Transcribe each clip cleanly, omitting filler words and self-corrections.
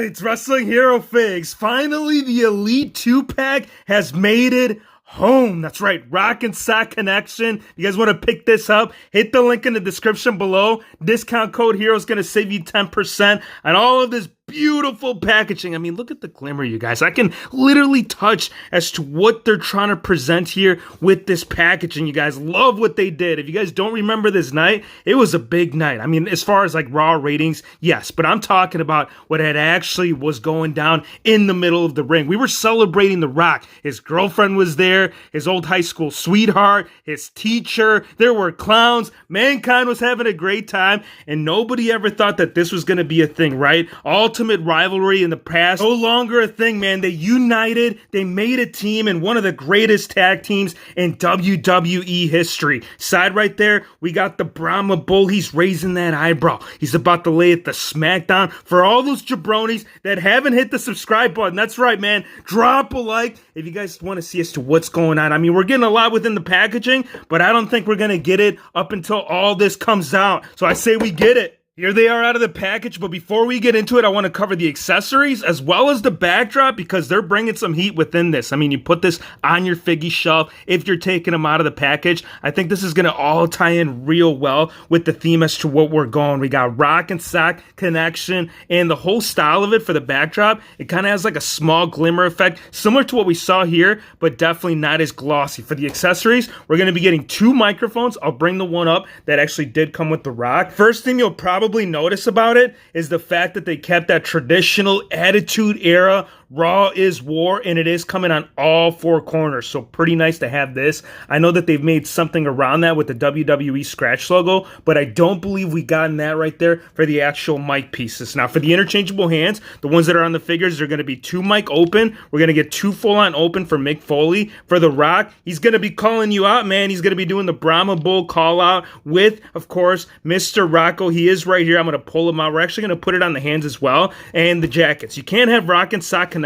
Alright, Wrestling Hero Figs. Finally, the Elite 2-pack has made it home. That's right, Rock and Sock Connection. You guys want to pick this up? Hit the link in the description below. Discount code HERO is going to save you 10% on all of this beautiful packaging. I mean, look at the glimmer, you guys. I can literally touch as to what they're trying to present here with this packaging. You guys love what they did. If you guys don't remember this night, it was a big night. I mean, as far as like Raw ratings, yes, but I'm talking about what had actually was going down in the middle of the ring. We were celebrating The Rock. His girlfriend was there, his old high school sweetheart, his teacher. There were clowns. Mankind was having a great time, and nobody ever thought that this was going to be a thing, right? Ultimate rivalry in the past, no longer a thing, man. They united, they made a team, and one of the greatest tag teams in WWE history. Side right there, we got the Brahma Bull. He's raising that eyebrow. He's about to lay it the smackdown for all those jabronis that haven't hit the subscribe button. That's right, man. Drop a like if you guys want to see as to what's going on. I mean, we're getting a lot within the packaging, but I don't think we're going to get it up until all this comes out. So I say we get it. Here they are out of the package, but before we get into it, I want to cover the accessories as well as the backdrop because they're bringing some heat within this. I mean, you put this on your figgy shelf if you're taking them out of the package. I think this is going to all tie in real well with the theme as to what we're going. We got Rock and Sock Connection, and the whole style of it for the backdrop, it kind of has like a small glimmer effect, similar to what we saw here, but definitely not as glossy. For the accessories, we're going to be getting 2 microphones. I'll bring the one up that actually did come with the Rock. First thing you'll probably notice about it is the fact that they kept that traditional Attitude Era Raw is War, and it is coming on all 4 corners, so pretty nice to have this. I know that they've made something around that with the WWE scratch logo, but I don't believe we gotten that right there for the actual mic pieces. Now, for the interchangeable hands, the ones that are on the figures, they're going to be 2 mic open. We're going to get 2 full-on open for Mick Foley. For The Rock, he's going to be calling you out, man. He's going to be doing the Brahma Bull call-out with, of course, Mr. Rocco. He is right here. I'm going to pull him out. We're actually going to put it on the hands as well, and the jackets. You can't have Rock and Sock Connection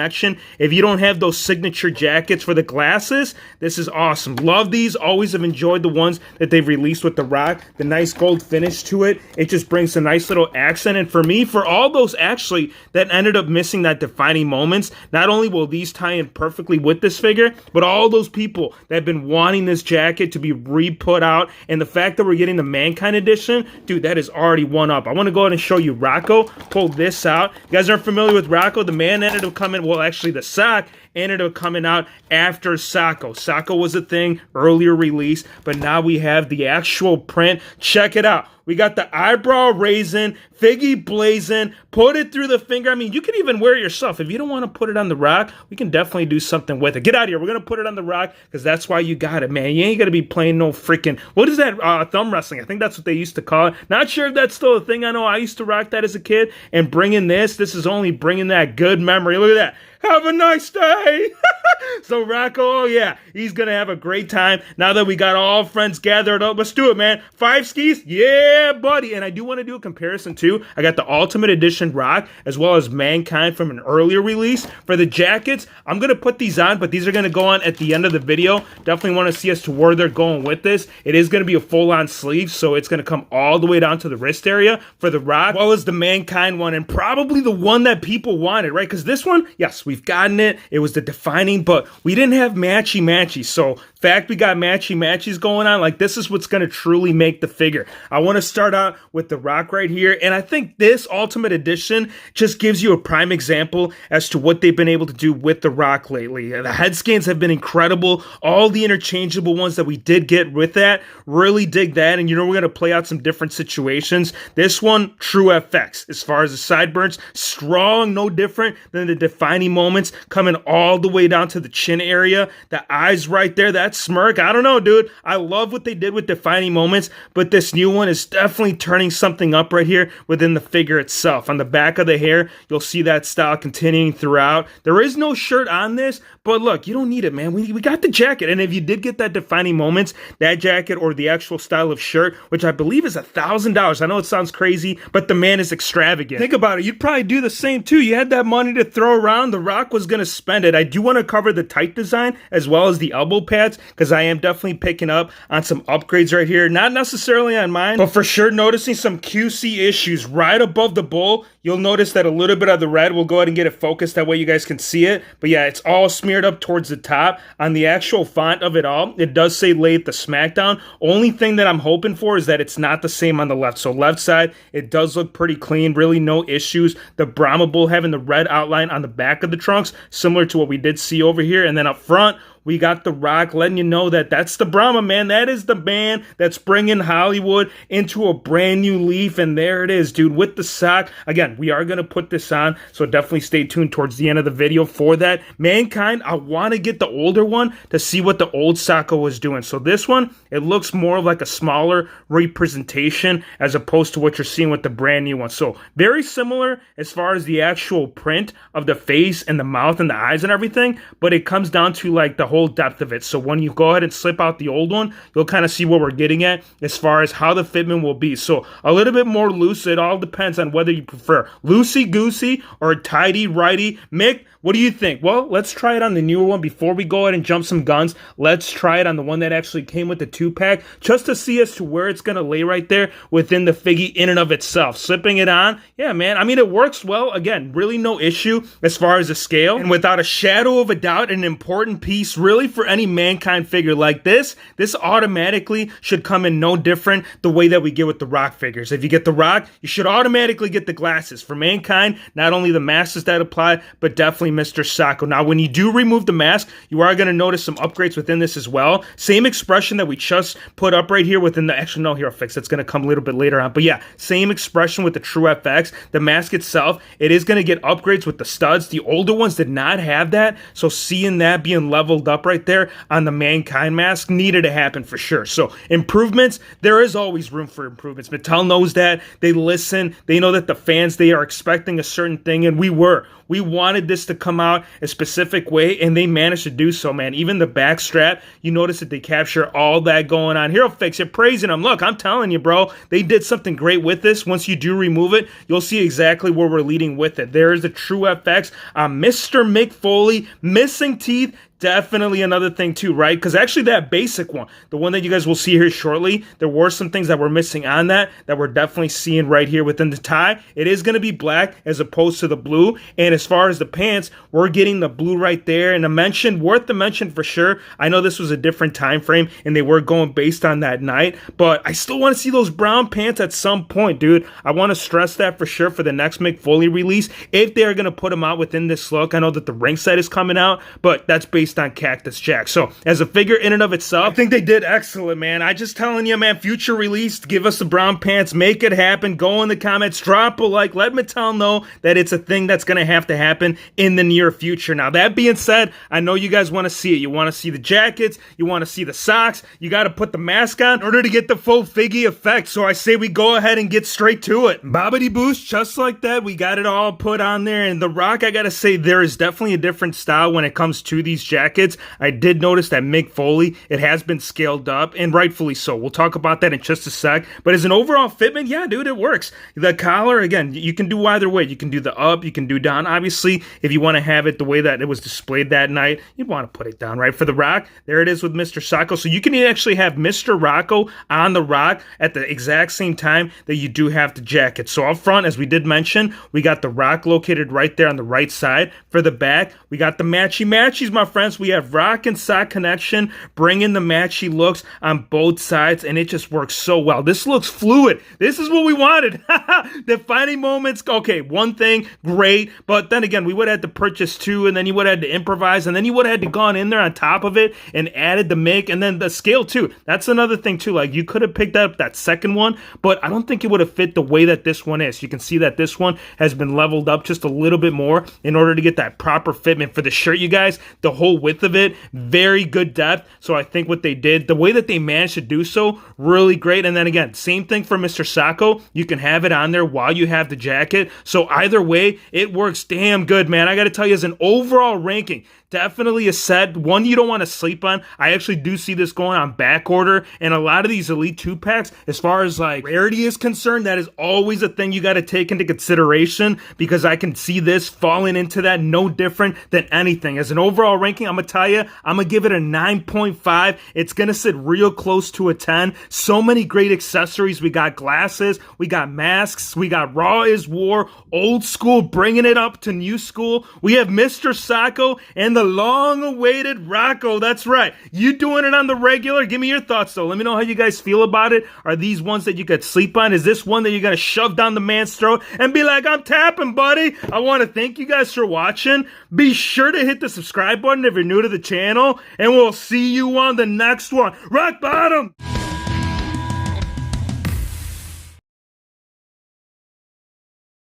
if you don't have those signature jackets. For the glasses, this is awesome. Love these. Always have enjoyed the ones that they've released with The Rock. The nice gold finish to it. It just brings a nice little accent. And for me, for all those actually that ended up missing that defining moments, not only will these tie in perfectly with this figure, but all those people that have been wanting this jacket to be re-put out, and the fact that we're getting the Mankind edition, dude, that is already one up. I want to go ahead and show you Rocco. Pull this out. You guys aren't familiar with Rocco. The man ended up coming, well, actually the sock ended up coming out after Socko. Socko was a thing, earlier release, but now we have the actual print. Check it out. We got the eyebrow raising, figgy blazing, put it through the finger. I mean, you can even wear it yourself. If you don't want to put it on The Rock, we can definitely do something with it. Get out of here. We're going to put it on The Rock because that's why you got it, man. You ain't going to be playing no freaking, what is that, thumb wrestling? I think that's what they used to call it. Not sure if that's still a thing. I know I used to rock that as a kid, and bringing this is only bringing that good memory. Look at that. Have a nice day. So Rocco, oh yeah, he's going to have a great time now that we got all friends gathered up. Let's do it, man. 5 skis? Yeah, buddy. And I do want to do a comparison too. I got the Ultimate Edition Rock as well as Mankind from an earlier release. For the jackets, I'm going to put these on, but these are going to go on at the end of the video. Definitely want to see as to where they're going with this. It is going to be a full-on sleeve, so it's going to come all the way down to the wrist area for the Rock, as well as the Mankind one, and probably the one that people wanted, right? Because this one, yes, we've gotten it. It was the defining, but we didn't have matchy-matchy. So, fact we got matchy-matchies going on, like this is what's going to truly make the figure. I want to start out with the Rock right here, and I think this Ultimate Edition just gives you a prime example as to what they've been able to do with the Rock lately. The head scans have been incredible. All the interchangeable ones that we did get with that, really dig that, and you know we're going to play out some different situations. This one, true FX. As far as the sideburns, strong, no different than the defining moments, coming all the way down to the chin area. The eyes right there, that smirk, I don't know, dude. I love what they did with defining moments, but this new one is definitely turning something up right here within the figure itself. On the back of the hair, you'll see that style continuing throughout. There is no shirt on this, but look, you don't need it, man. We got the jacket, and if you did get that defining moments, that jacket or the actual style of shirt, which I believe is $1,000. I know it sounds crazy, but the man is extravagant. Think about it. You'd probably do the same too. You had that money to throw around. The Rock was going to spend it. I do want to cover the tight design as well as the elbow pads, because I am definitely picking up on some upgrades right here. Not necessarily on mine, but for sure noticing some QC issues right above the bowl. You'll notice that a little bit of the red, we'll go ahead and get it focused, that way you guys can see it. But yeah, it's all smeared up towards the top. On the actual font of it all, it does say Late the SmackDown. Only thing that I'm hoping for is that it's not the same on the left. So left side, it does look pretty clean, really no issues. The Brahma Bull having the red outline on the back of the trunks, similar to what we did see over here. And then up front, we got The Rock letting you know that that's the Brahma, man. That is the man that's bringing Hollywood into a brand new leaf. And there it is, dude, with the sock. Again, we are going to put this on, so definitely stay tuned towards the end of the video for that. Mankind, I want to get the older one to see what the old Socko was doing. So this one, it looks more like a smaller representation as opposed to what you're seeing with the brand new one. So very similar as far as the actual print of the face and the mouth and the eyes and everything, but it comes down to like the whole depth of it. So when you go ahead and slip out the old one, you'll kind of see what we're getting at as far as how the fitment will be. So a little bit more loose. It all depends on whether you prefer loosey-goosey or tighty-righty. Mick, what do you think? Well, let's try it on the newer one. Before we go ahead and jump some guns, let's try it on the one that actually came with the 2-pack, just to see as to where it's going to lay right there within the figgy in and of itself. Slipping it on, yeah, man, I mean, it works well. Again, really no issue as far as the scale. And without a shadow of a doubt, an important piece really for any Mankind figure like this automatically should come in no different the way that we get with the Rock figures. If you get the Rock, you should automatically get the glasses. For Mankind, not only the masks that apply, but definitely Mr. Socko. Now, when you do remove the mask, you are going to notice some upgrades within this as well. Same expression that we just put up right here within the, actually, no, Hero Fix. That's going to come a little bit later on. But yeah, same expression with the True FX. The mask itself, it is going to get upgrades with the studs. The older ones did not have that. So seeing that being leveled up right there on the Mankind mask needed to happen for sure. So improvements, there is always room for improvements. Mattel knows that. They listen. They know that the fans, they are expecting a certain thing, and we wanted this to come out a specific way, and they managed to do so, man. Even the back strap, you notice that they capture all that going on. Hero Fix, you're praising them. Look, I'm telling you, bro, they did something great with this. Once you do remove it, you'll see exactly where we're leading with it. There is the True FX on Mr. Mick Foley, missing teeth. Definitely another thing too, right? Because actually that basic one, the one that you guys will see here shortly, there were some things that were missing on that we're definitely seeing right here within the tie. It is going to be black as opposed to the blue. And as far as the pants, we're getting the blue right there. And worth the mention for sure. I know this was a different time frame and they were going based on that night, but I still want to see those brown pants at some point, dude. I want to stress that for sure for the next Mick Foley release, if they're going to put them out within this look. I know that the ringside is coming out, but that's based on Cactus Jack. So as a figure in and of itself, I think they did excellent, man. I just telling you, man, future release, give us the brown pants, make it happen. Go in the comments, drop a like, let Mattel know that it's a thing that's going to happen in the near future. Now, that being said, I know you guys want to see it. You want to see the jackets, you want to see the socks, you got to put the mask on in order to get the full figgy effect. So I say we go ahead and get straight to it. Bobbity boost, just like that, we got it all put on there. And the Rock, I gotta say, there is definitely a different style when it comes to these jackets. I did notice that Mick Foley, it has been scaled up, and rightfully so. We'll talk about that in just a sec. But as an overall fitment, yeah, dude, it works. The collar, again, you can do either way. You can do the up, you can do down. Obviously, if you want to have it the way that it was displayed that night, you'd want to put it down, right? For the Rock, there it is with Mr. Socko. So you can actually have Mr. Rocco on the Rock at the exact same time that you do have the jacket. So up front, as we did mention, we got the Rock located right there on the right side. For the back, we got the matchy-matchies, my friends. We have Rock and Sock Connection bringing the matchy looks on both sides, and it just works so well. This looks fluid. This is what we wanted. Defining moments, okay, one thing, great, but then again, we would have had to purchase two, and then you would have had to improvise, and then you would have had to gone in there on top of it and added the make, and then the scale too. That's another thing too. Like, you could have picked up that second one, but I don't think it would have fit the way that this one is. You can see that this one has been leveled up just a little bit more in order to get that proper fitment for the shirt, you guys. The whole width of it, very good depth. So I think what they did, the way that they managed to do so, really great. And then again, same thing for Mr. Socko. You can have it on there while you have the jacket. So either way, it works damn good, man. I got to tell you, as an overall ranking, definitely a set, one you don't want to sleep on. I actually do see this going on back order, and a lot of these Elite 2-packs, as far as like rarity is concerned, that is always a thing you got to take into consideration, because I can see this falling into that no different than anything. As an overall ranking, I'm going to tell you, I'm going to give it a 9.5. It's going to sit real close to a 10. So many great accessories. We got glasses, we got masks, we got Raw is War, old school, bringing it up to new school. We have Mr. Socko and the long-awaited Rocco. That's right. You doing it on the regular? Give me your thoughts, though. Let me know how you guys feel about it. Are these ones that you could sleep on? Is this one that you're going to shove down the man's throat and be like, I'm tapping, buddy? I want to thank you guys for watching. Be sure to hit the subscribe button if you're new to the channel, and we'll see you on the next one. Rock bottom!